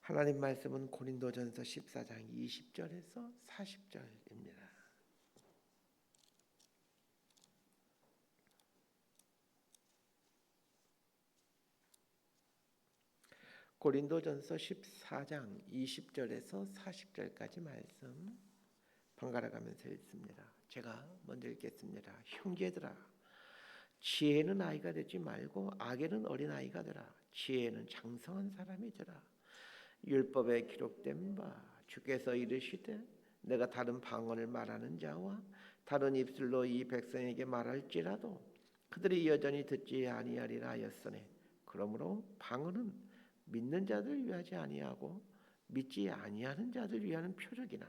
하나님 말씀은 고린도전서 14장 20절에서 40절입니다. 고린도전서 14장 20절에서 40절까지 말씀 번갈아 가면서 읽습니다. 제가 먼저 읽겠습니다. 형제들아, 지혜는 아이가 되지 말고 악에는 어린아이가 되라. 지혜는 장성한 사람이 되라. 율법에 기록된 바 주께서 이르시되 내가 다른 방언을 말하는 자와 다른 입술로 이 백성에게 말할지라도 그들이 여전히 듣지 아니하리라 하였으니, 그러므로 방언은 믿는 자들 위하지 아니하고 믿지 아니하는 자들 위하는 표적이나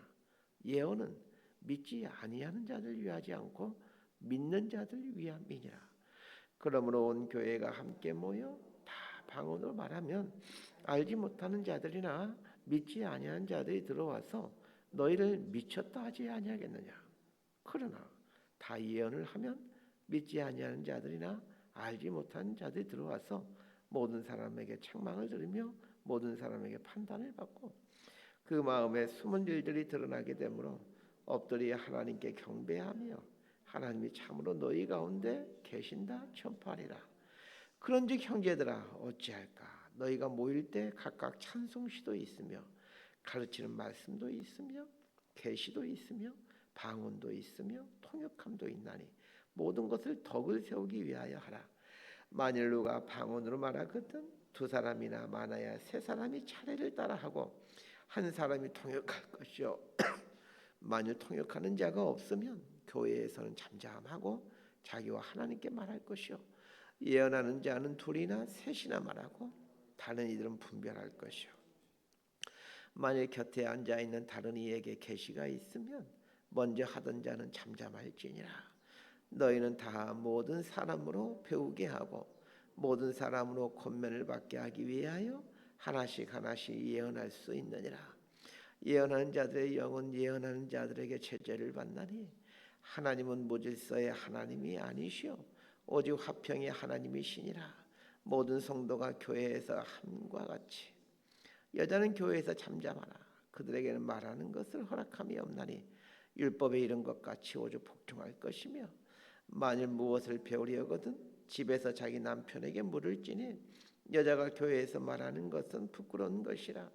예언은 믿지 아니하는 자들 위하지 않고 믿는 자들 위함이니라. 그러므로 온 교회가 함께 모여 다 방언으로 말하면 알지 못하는 자들이나 믿지 아니하는 자들이 들어와서 너희를 미쳤다 하지 아니하겠느냐. 그러나 다 예언을 하면 믿지 아니하는 자들이나 알지 못하는 자들이 들어와서 모든 사람에게 책망을 들으며 모든 사람에게 판단을 받고 그 마음에 숨은 일들이 드러나게 되므로 엎드려 하나님께 경배하며 하나님이 참으로 너희 가운데 계신다 전파하리라. 그런즉 형제들아, 어찌할까? 너희가 모일 때 각각 찬송시도 있으며 가르치는 말씀도 있으며 계시도 있으며 방언도 있으며 통역함도 있나니 모든 것을 덕을 세우기 위하여 하라. 만일 누가 방언으로 말하거든 두 사람이나 많아야 세 사람이 차례를 따라하고 한 사람이 통역할 것이요 만일 통역하는 자가 없으면 교회에서는 잠잠하고 자기와 하나님께 말할 것이요 예언하는 자는 둘이나 셋이나 말하고 다른 이들은 분별할 것이요 만일 곁에 앉아 있는 다른 이에게 계시가 있으면 먼저 하던 자는 잠잠할지니라. 너희는 다 모든 사람으로 배우게 하고 모든 사람으로 권면을 받게 하기 위하여 하나씩 하나씩 예언할 수 있느니라. 예언하는 자들의 영은 예언하는 자들에게 제재를 받나니 하나님은 무질서의 하나님이 아니시오 오직 화평의 하나님이시니라. 모든 성도가 교회에서 함과 같이 여자는 교회에서 잠잠하라. 그들에게는 말하는 것을 허락함이 없나니 율법에 이른 것 같이 오죽 복종할 것이며 만일 무엇을 배우려거든 집에서 자기 남편에게 물을지니 여자가 교회에서 말하는 것은 부끄러운 것이라.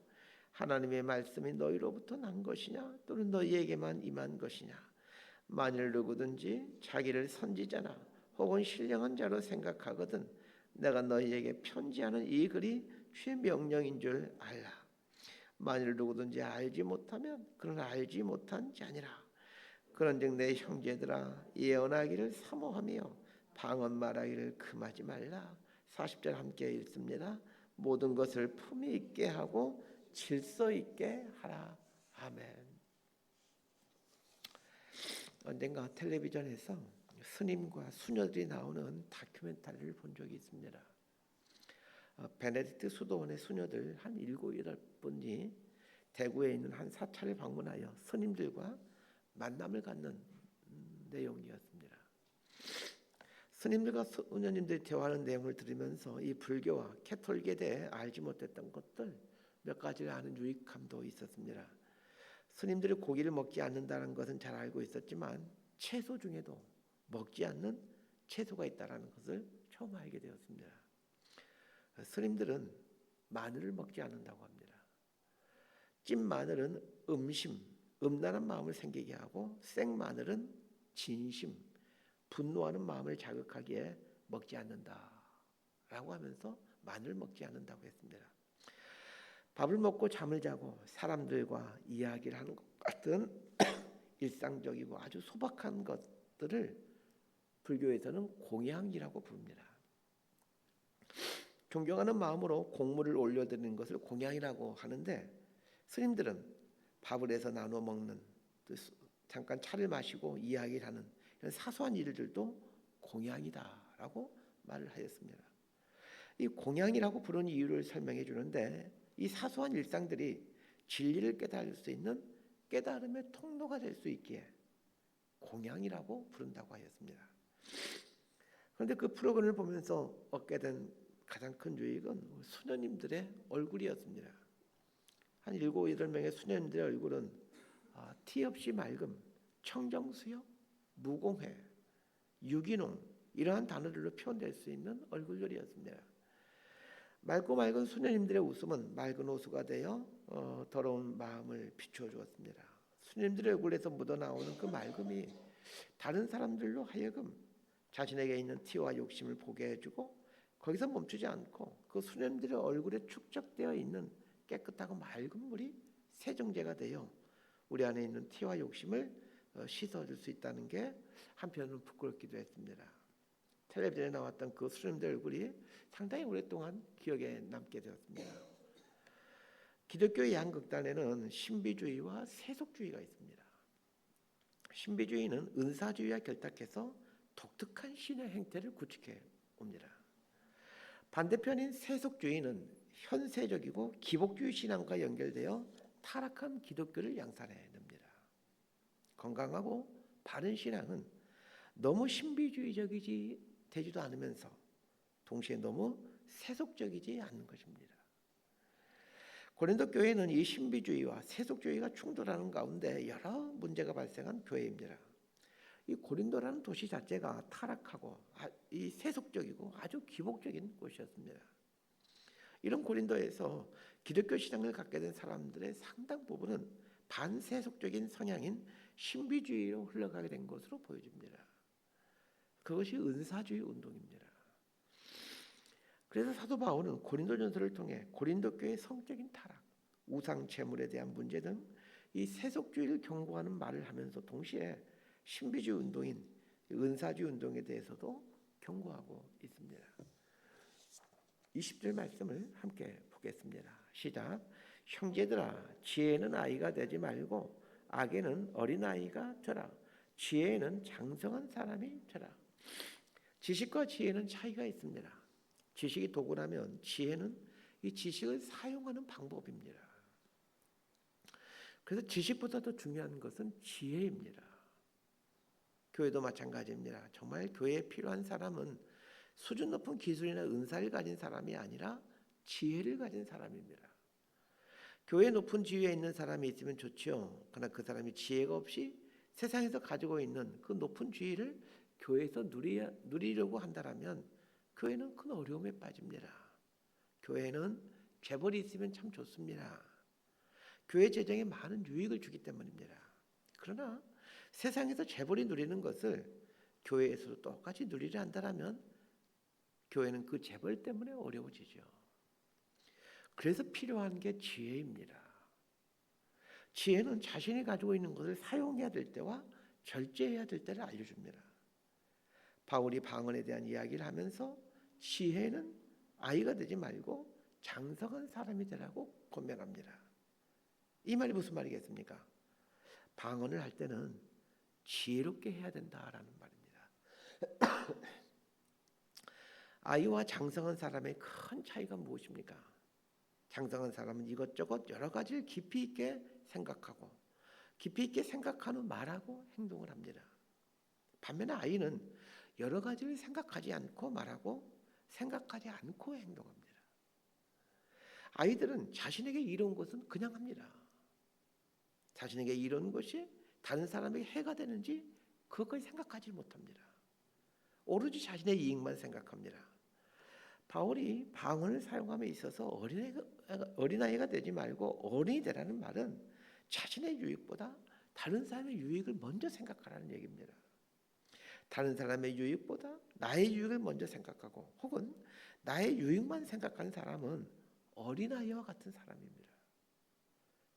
하나님의 말씀이 너희로부터 난 것이냐 또는 너희에게만 임한 것이냐. 만일 누구든지 자기를 선지자나 혹은 신령한 자로 생각하거든 내가 너희에게 편지하는 이 글이 주의 명령인 줄 알라. 만일 누구든지 알지 못하면 그는 알지 못한 자니라. 그런즉 내 형제들아, 예언하기를 사모하며 방언 말하기를 금하지 말라. 40절 함께 읽습니다. 모든 것을 품위 있게 하고 질서 있게 하라. 아멘. 언젠가 텔레비전에서 스님과 수녀들이 나오는 다큐멘터리를 본 적이 있습니다. 베네딕트 수도원의 수녀들 한 7, 8분이 대구에 있는 한 사찰을 방문하여 스님들과 만남을 갖는 내용이었습니다. 스님들과 수녀님들이 대화하는 내용을 들으면서 이 불교와 캐톨릭에 대해 알지 못했던 것들 몇 가지를 아는 유익함도 있었습니다. 스님들이 고기를 먹지 않는다는 것은 잘 알고 있었지만 채소 중에도 먹지 않는 채소가 있다는 것을 처음 알게 되었습니다. 스님들은 마늘을 먹지 않는다고 합니다. 찐 마늘은 음심, 음란한 마음을 생기게 하고 생마늘은 진심, 분노하는 마음을 자극하기에 먹지 않는다라고 하면서 마늘을 먹지 않는다고 했습니다. 밥을 먹고 잠을 자고 사람들과 이야기를 하는 것 같은 일상적이고 아주 소박한 것들을 불교에서는 공양이라고 부릅니다. 존경하는 마음으로 곡물을 올려드리는 것을 공양이라고 하는데 스님들은 밥을 해서 나눠 먹는 잠깐 차를 마시고 이야기를 하는 이런 사소한 일들도 공양이다라고 말을 하였습니다. 이 공양이라고 부르는 이유를 설명해 주는데 이 사소한 일상들이 진리를 깨달을 수 있는 깨달음의 통로가 될 수 있기에 공양이라고 부른다고 하였습니다. 그런데 그 프로그램을 보면서 얻게 된 가장 큰 유익은 수녀님들의 얼굴이었습니다. 한 7, 8명의 수녀님들의 얼굴은 티 없이 맑음, 청정수요, 무공해, 유기농 이러한 단어들로 표현될 수 있는 얼굴들이었습니다. 맑고 맑은 수녀님들의 웃음은 맑은 호수가 되어 더러운 마음을 비추어 주었습니다. 수녀님들의 얼굴에서 묻어나오는 그 맑음이 다른 사람들로 하여금 자신에게 있는 티와 욕심을 보게 해주고 거기서 멈추지 않고 그 수녀님들의 얼굴에 축적되어 있는 깨끗하고 맑은 물이 세정제가 되어 우리 안에 있는 티와 욕심을 씻어줄 수 있다는 게 한편으로는 부끄럽기도 했습니다. 텔레비전에 나왔던 그 수녀님들 얼굴이 상당히 오랫동안 기억에 남게 되었습니다. 기독교의 양극단에는 신비주의와 세속주의가 있습니다. 신비주의는 은사주의와 결탁해서 독특한 신의 행태를 구축해 옵니다. 반대편인 세속주의는 현세적이고 기복주의 신앙과 연결되어 타락한 기독교를 양산해냅니다. 건강하고 바른 신앙은 너무 신비주의적이지 되지도 않으면서 동시에 너무 세속적이지 않는 것입니다. 고린도 교회는 이 신비주의와 세속주의가 충돌하는 가운데 여러 문제가 발생한 교회입니다. 이 고린도라는 도시 자체가 타락하고 이 세속적이고 아주 기복적인 곳이었습니다. 이런 고린도에서 기독교 신앙을 갖게 된 사람들의 상당 부분은 반세속적인 성향인 신비주의로 흘러가게 된 것으로 보여집니다. 그것이 은사주의 운동입니다. 그래서 사도 바울은 고린도전서를 통해 고린도 교회의 성적인 타락, 우상 제물에 대한 문제 등 이 세속주의를 경고하는 말을 하면서 동시에 신비주의 운동인 은사주의 운동에 대해서도 경고하고 있습니다. 20절 말씀을 함께 보겠습니다. 시작. 형제들아, 지혜는 아이가 되지 말고 악에는 어린아이가 되라. 지혜에는 장성한 사람이 되라. 지식과 지혜는 차이가 있습니다. 지식이 도구라면 지혜는 이 지식을 사용하는 방법입니다. 그래서 지식보다 더 중요한 것은 지혜입니다. 교회도 마찬가지입니다. 정말 교회에 필요한 사람은 수준 높은 기술이나 은사를 가진 사람이 아니라 지혜를 가진 사람입니다. 교회에 높은 지위에 있는 사람이 있으면 좋지요. 그러나 그 사람이 지혜가 없이 세상에서 가지고 있는 그 높은 지위를 교회에서 누리려고 한다면 교회는 큰 어려움에 빠집니다. 교회는 재벌이 있으면 참 좋습니다. 교회 재정에 많은 유익을 주기 때문입니다. 그러나 세상에서 재벌이 누리는 것을 교회에서도 똑같이 누리려 한다면 교회는 그 재벌 때문에 어려워지죠. 그래서 필요한 게 지혜입니다. 지혜는 자신이 가지고 있는 것을 사용해야 될 때와 절제해야 될 때를 알려줍니다. 바울이 방언에 대한 이야기를 하면서 지혜는 아이가 되지 말고 장성한 사람이 되라고 권면합니다. 이 말이 무슨 말이겠습니까? 방언을 할 때는 지혜롭게 해야 된다라는 말입니다. 아이와 장성한 사람의 큰 차이가 무엇입니까? 장성한 사람은 이것저것 여러 가지를 깊이 있게 생각하고 깊이 있게 생각한 후 말하고 행동을 합니다. 반면에 아이는 여러 가지를 생각하지 않고 말하고 생각하지 않고 행동합니다. 아이들은 자신에게 이로운 것은 그냥 합니다. 자신에게 이로운 것이 다른 사람에게 해가 되는지 그것까지 생각하지 못합니다. 오로지 자신의 이익만 생각합니다. 바울이 방언을 사용함에 있어서 어린아이가 되지 말고 어른이 되라는 말은 자신의 유익보다 다른 사람의 유익을 먼저 생각하라는 얘기입니다. 다른 사람의 유익보다 나의 유익을 먼저 생각하고 혹은 나의 유익만 생각하는 사람은 어린아이와 같은 사람입니다.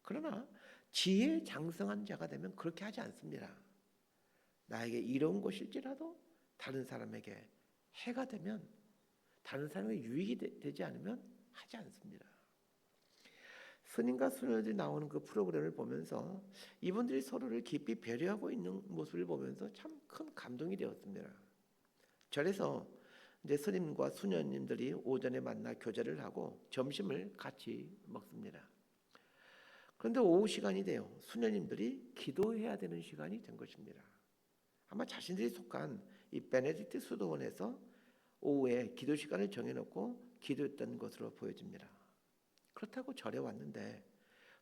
그러나 지혜에 장성한 자가 되면 그렇게 하지 않습니다. 나에게 이로운 것일지라도 다른 사람에게 해가 되면 다른 사람에게 유익이 되지 않으면 하지 않습니다. 스님과 수녀들이 나오는 그 프로그램을 보면서 이분들이 서로를 깊이 배려하고 있는 모습을 보면서 참 큰 감동이 되었습니다. 절에서 이제 스님과 수녀님들이 오전에 만나 교제를 하고 점심을 같이 먹습니다. 그런데 오후 시간이 돼요. 수녀님들이 기도해야 되는 시간이 된 것입니다. 아마 자신들이 속한 이 베네딕트 수도원에서 오후에 기도 시간을 정해놓고 기도했던 것으로 보여집니다. 그렇다고 절에 왔는데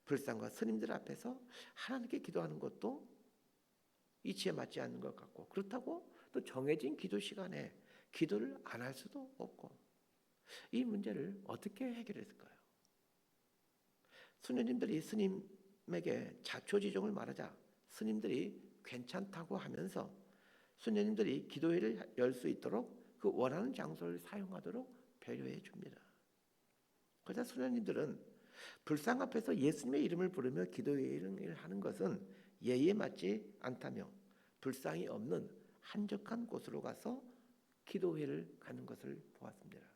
불상과 스님들 앞에서 하나님께 기도하는 것도 이치에 맞지 않는 것 같고, 그렇다고 또 정해진 기도 시간에 기도를 안 할 수도 없고, 이 문제를 어떻게 해결했을까요? 수녀님들이 스님에게 자초지종을 말하자 스님들이 괜찮다고 하면서 수녀님들이 기도회를 열 수 있도록 그 원하는 장소를 사용하도록 배려해 줍니다. 그러자 수녀님들은 불상 앞에서 예수님의 이름을 부르며 기도회를 하는 것은 예의에 맞지 않다며 불상이 없는 한적한 곳으로 가서 기도회를 가는 것을 보았습니다.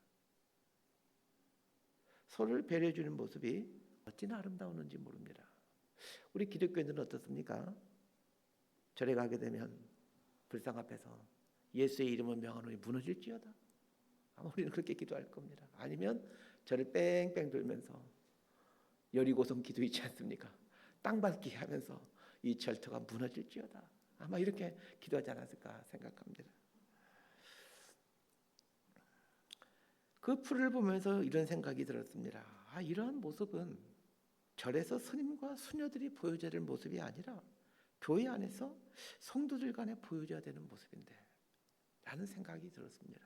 서로를 배려해 주는 모습이 어찌나 아름다웠는지 모릅니다. 우리 기독교인들은 어떻습니까? 절에 가게 되면 불상 앞에서 예수의 이름을 명하노니 무너질지어다. 아마 우리는 그렇게 기도할 겁니다. 아니면 절을 뺑뺑 돌면서 여리고성 기도 있지 않습니까? 땅밟기 하면서 이 절터가 무너질지어다. 아마 이렇게 기도하지 않았을까 생각합니다. 그 풀을 보면서 이런 생각이 들었습니다. 이러한 모습은 절에서 스님과 수녀들이 보여줘야 될 모습이 아니라 교회 안에서 성도들 간에 보여줘야 되는 모습인데 라는 생각이 들었습니다.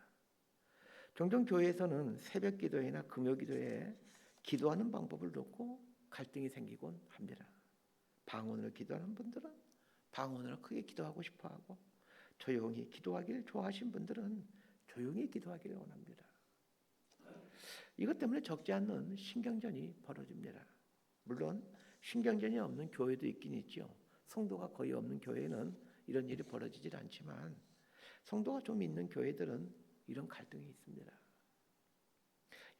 종종 교회에서는 새벽 기도회나 금요 기도회에 기도하는 방법을 놓고 갈등이 생기곤 합니다. 방언으로 기도하는 분들은 방언으로 크게 기도하고 싶어하고, 조용히 기도하기를 좋아하신 분들은 조용히 기도하기를 원합니다. 이것 때문에 적지 않은 신경전이 벌어집니다. 물론 신경전이 없는 교회도 있긴 있죠. 성도가 거의 없는 교회는 이런 일이 벌어지질 않지만 성도가 좀 있는 교회들은 이런 갈등이 있습니다.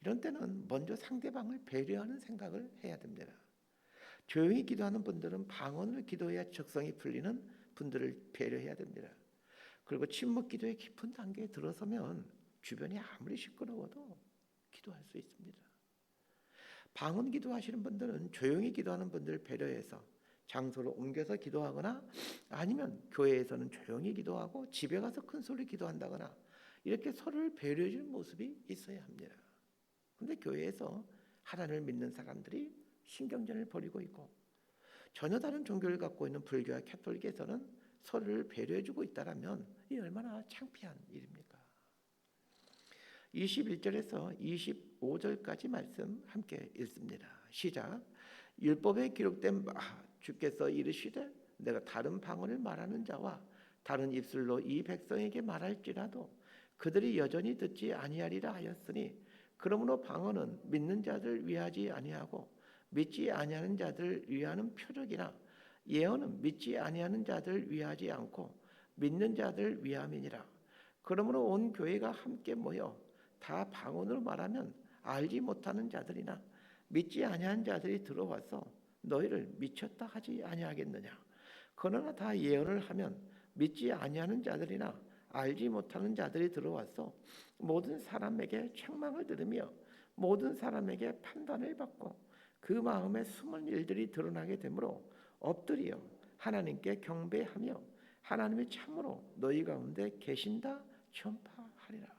이런 때는 먼저 상대방을 배려하는 생각을 해야 됩니다. 조용히 기도하는 분들은 방언으로 기도해야 적성이 풀리는 분들을 배려해야 됩니다. 그리고 침묵 기도의 깊은 단계에 들어서면 주변이 아무리 시끄러워도 기도할 수 있습니다. 방언 기도하시는 분들은 조용히 기도하는 분들을 배려해서 장소를 옮겨서 기도하거나, 아니면 교회에서는 조용히 기도하고 집에 가서 큰 소리 기도한다거나, 이렇게 서로를 배려해 주는 모습이 있어야 합니다. 그런데 교회에서 하나님을 믿는 사람들이 신경전을 벌이고 있고, 전혀 다른 종교를 갖고 있는 불교와 캐톨릭에서는 서로를 배려해 주고 있다면 이 얼마나 창피한 일입니까? 21절에서 25절까지 말씀 함께 읽습니다. 시작. 율법에 기록된 바 주께서 이르시되 내가 다른 방언을 말하는 자와 다른 입술로 이 백성에게 말할지라도 그들이 여전히 듣지 아니하리라 하였으니, 그러므로 방언은 믿는 자들 위하지 아니하고 믿지 아니하는 자들 위하는 표적이나 예언은 믿지 아니하는 자들 위하지 않고 믿는 자들 위함이니라. 그러므로 온 교회가 함께 모여 다 방언으로 말하면 알지 못하는 자들이나 믿지 아니하는 자들이 들어와서 너희를 미쳤다 하지 아니하겠느냐. 그러나 다 예언을 하면 믿지 아니하는 자들이나 알지 못하는 자들이 들어와서 모든 사람에게 책망을 들으며 모든 사람에게 판단을 받고 그 마음에 숨은 일들이 드러나게 되므로 엎드려 하나님께 경배하며 하나님이 참으로 너희 가운데 계신다 전파하리라.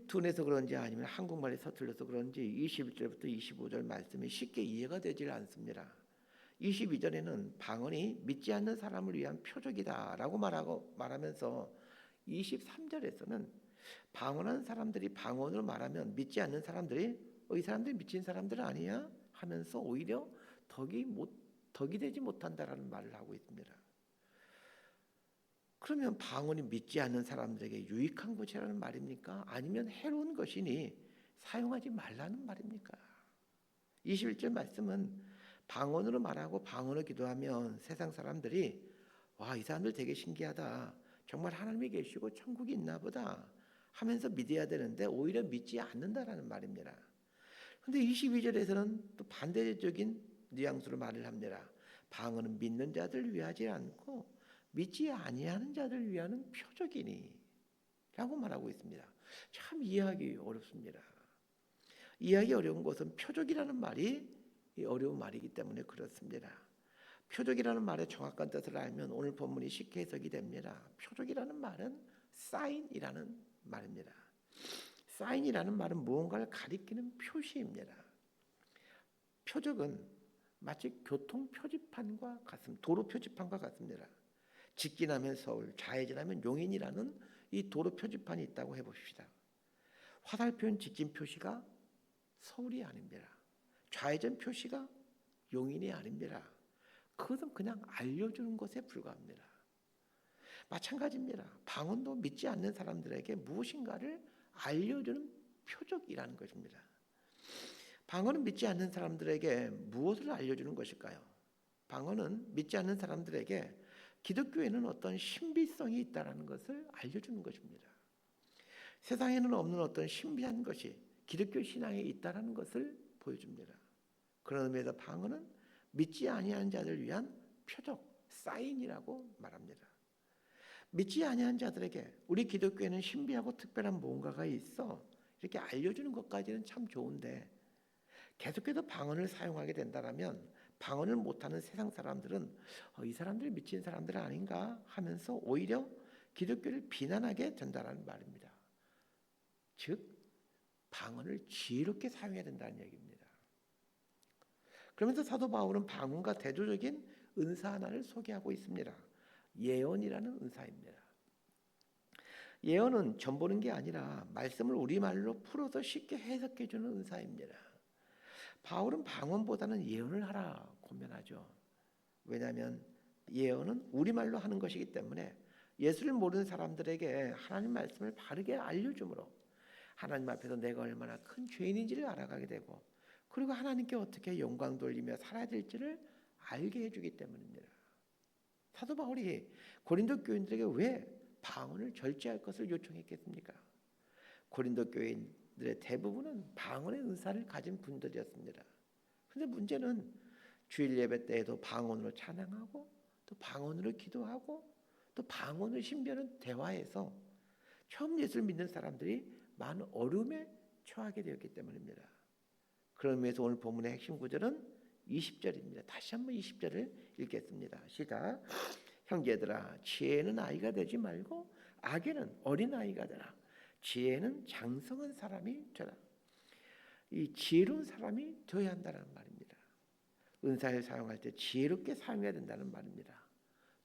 둔해서 그런지 아니면 한국말이 서툴러서 그런지 21절부터 25절 말씀이 쉽게 이해가 되질 않습니다. 22절에는 방언이 믿지 않는 사람을 위한 표적이다라고 말하면서 23절에서는 방언하는 사람들이 방언으로 말하면 믿지 않는 사람들이 이 사람들이 미친 사람들 아니야? 하면서 오히려 덕이 되지 못한다라는 말을 하고 있습니다. 그러면 방언이 믿지 않는 사람들에게 유익한 것이라는 말입니까? 아니면 해로운 것이니 사용하지 말라는 말입니까? 21절 말씀은 방언으로 말하고 방언으로 기도하면 세상 사람들이 와, 이 사람들 되게 신기하다, 정말 하나님이 계시고 천국이 있나 보다 하면서 믿어야 되는데 오히려 믿지 않는다라는 말입니다. 그런데 22절에서는 또 반대적인 뉘앙스로 말을 합니다. 방언은 믿는 자들을 위하지 않고 믿지 아니하는 자들을 위하는 표적이니 라고 말하고 있습니다. 참 이해하기 어렵습니다. 이해하기 어려운 것은 표적이라는 말이 어려운 말이기 때문에 그렇습니다. 표적이라는 말의 정확한 뜻을 알면 오늘 본문이 쉽게 해석이 됩니다. 표적이라는 말은 사인이라는 말입니다. 사인이라는 말은 무언가를 가리키는 표시입니다. 표적은 마치 교통 표지판과 같습니다. 도로 표지판과 같습니다. 직진하면 서울, 좌회전하면 용인이라는 이 도로 표지판이 있다고 해봅시다. 화살표는 직진 표시가 서울이 아닙니다. 좌회전 표시가 용인이 아닙니다. 그것은 그냥 알려주는 것에 불과합니다. 마찬가지입니다. 방언도 믿지 않는 사람들에게 무엇인가를 알려주는 표적이라는 것입니다. 방언은 믿지 않는 사람들에게 무엇을 알려주는 것일까요? 방언은 믿지 않는 사람들에게 기독교에는 어떤 신비성이 있다는 것을 알려주는 것입니다. 세상에는 없는 어떤 신비한 것이 기독교 신앙에 있다는 것을 보여줍니다. 그런 의미에서 방언은 믿지 아니하는 자들을 위한 표적, 사인이라고 말합니다. 믿지 아니하는 자들에게 우리 기독교에는 신비하고 특별한 뭔가가 있어 이렇게 알려주는 것까지는 참 좋은데 계속해서 방언을 사용하게 된다면 방언을 못하는 세상 사람들은 이 사람들이 미친 사람들 아닌가 하면서 오히려 기독교를 비난하게 된다는 말입니다. 즉 방언을 지혜롭게 사용해야 된다는 얘기입니다. 그러면서 사도 바울은 방언과 대조적인 은사 하나를 소개하고 있습니다. 예언이라는 은사입니다. 예언은 점 보는 게 아니라 말씀을 우리말로 풀어서 쉽게 해석해 주는 은사입니다. 바울은 방언보다는 예언을 하라 권면하죠. 왜냐하면 예언은 우리말로 하는 것이기 때문에 예수를 모르는 사람들에게 하나님 말씀을 바르게 알려주므로 하나님 앞에서 내가 얼마나 큰 죄인인지를 알아가게 되고 그리고 하나님께 어떻게 영광 돌리며 살아야 될지를 알게 해주기 때문입니다. 사도 바울이 고린도 교인들에게 왜 방언을 절제할 것을 요청했겠습니까? 고린도 교인들의 대부분은 방언의 은사를 가진 분들이었습니다. 그런데 문제는 주일 예배 때에도 방언으로 찬양하고 또 방언으로 기도하고 또 방언을 신비하는 대화에서 처음 예수를 믿는 사람들이 많은 어려움에 처하게 되었기 때문입니다. 그런 의미에서 오늘 본문의 핵심 구절은 20절입니다. 다시 한번 20절을 읽겠습니다. 시작. 형제들아 지혜는 아이가 되지 말고 악에는 어린아이가 되라. 지혜는 장성한 사람이 되라. 이 지혜로운 사람이 되어야 한다는 말입니다. 은사를 사용할 때 지혜롭게 사용해야 된다는 말입니다.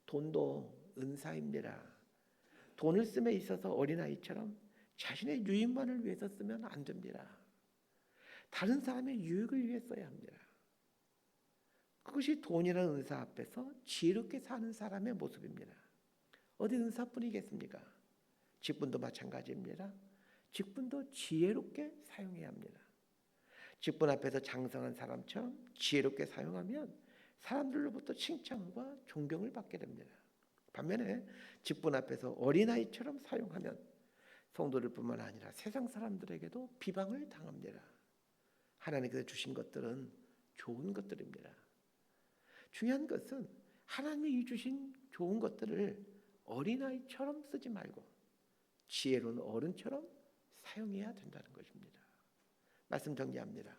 돈도 은사입니다. 돈을 씀에 있어서 어린아이처럼 자신의 유익만을 위해서 쓰면 안 됩니다. 다른 사람의 유익을 위해 써야 합니다. 그것이 돈이라는 은사 앞에서 지혜롭게 사는 사람의 모습입니다. 어디 은사뿐이겠습니까? 직분도 마찬가지입니다. 직분도 지혜롭게 사용해야 합니다. 직분 앞에서 장성한 사람처럼 지혜롭게 사용하면 사람들로부터 칭찬과 존경을 받게 됩니다. 반면에 직분 앞에서 어린아이처럼 사용하면 성도들뿐만 아니라 세상 사람들에게도 비방을 당합니다. 하나님께서 주신 것들은 좋은 것들입니다. 중요한 것은 하나님이 주신 좋은 것들을 어린아이처럼 쓰지 말고 지혜로운 어른처럼 사용해야 된다는 것입니다. 말씀 정리합니다.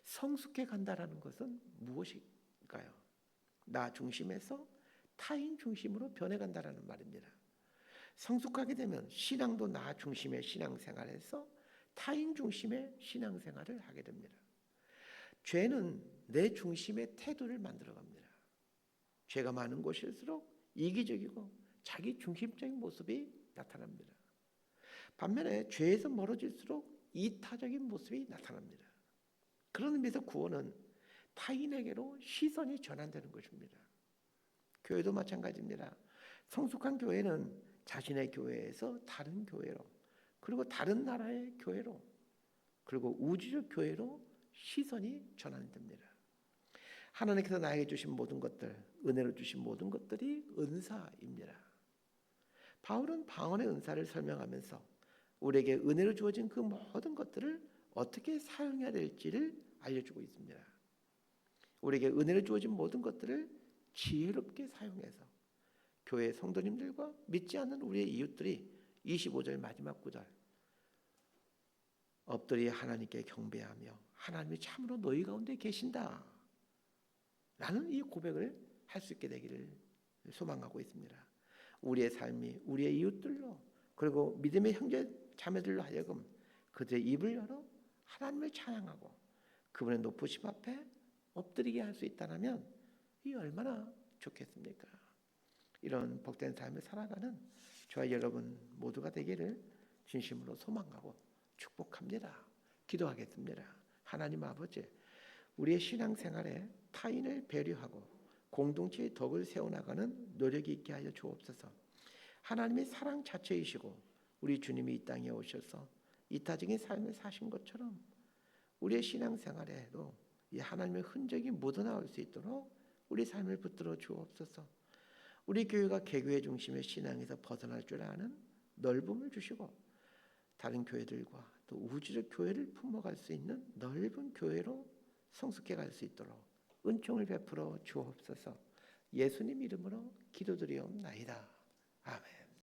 성숙해 간다라는 것은 무엇일까요? 나 중심에서 타인 중심으로 변해간다라는 말입니다. 성숙하게 되면 신앙도 나 중심의 신앙생활에서 타인 중심의 신앙생활을 하게 됩니다. 죄는 내 중심의 태도를 만들어갑니다. 죄가 많은 곳일수록 이기적이고 자기 중심적인 모습이 나타납니다. 반면에 죄에서 멀어질수록 이타적인 모습이 나타납니다. 그런 의미에서 구원은 타인에게로 시선이 전환되는 것입니다. 교회도 마찬가지입니다. 성숙한 교회는 자신의 교회에서 다른 교회로 그리고 다른 나라의 교회로 그리고 우주적 교회로 시선이 전환됩니다. 하나님께서 나에게 주신 모든 것들, 은혜로 주신 모든 것들이 은사입니다. 바울은 방언의 은사를 설명하면서 우리에게 은혜로 주어진 그 모든 것들을 어떻게 사용해야 될지를 알려주고 있습니다. 우리에게 은혜로 주어진 모든 것들을 지혜롭게 사용해서 교회 성도님들과 믿지 않는 우리의 이웃들이 25절 마지막 구절 엎드려 하나님께 경배하며 하나님이 참으로 너희 가운데 계신다 라는 이 고백을 할 수 있게 되기를 소망하고 있습니다. 우리의 삶이 우리의 이웃들로 그리고 믿음의 형제 자매들로 하여금 그들의 입을 열어 하나님을 찬양하고 그분의 높으심 앞에 엎드리게 할 수 있다면 이 얼마나 좋겠습니까? 이런 복된 삶을 살아가는 저와 여러분 모두가 되기를 진심으로 소망하고 축복합니다. 기도하겠습니다. 하나님 아버지, 우리의 신앙생활에 타인을 배려하고 공동체의 덕을 세워나가는 노력이 있게 하여 주옵소서. 하나님의 사랑 자체이시고 우리 주님이 이 땅에 오셔서 이타적인 삶을 사신 것처럼 우리의 신앙생활에도 이 하나님의 흔적이 묻어나올 수 있도록 우리 삶을 붙들어 주옵소서. 우리 교회가 개교회 중심의 신앙에서 벗어날 줄 아는 넓음을 주시고 다른 교회들과 또 우주적 교회를 품어갈 수 있는 넓은 교회로 성숙해 갈 수 있도록 은총을 베풀어 주옵소서. 예수님 이름으로 기도드리옵나이다. 아멘.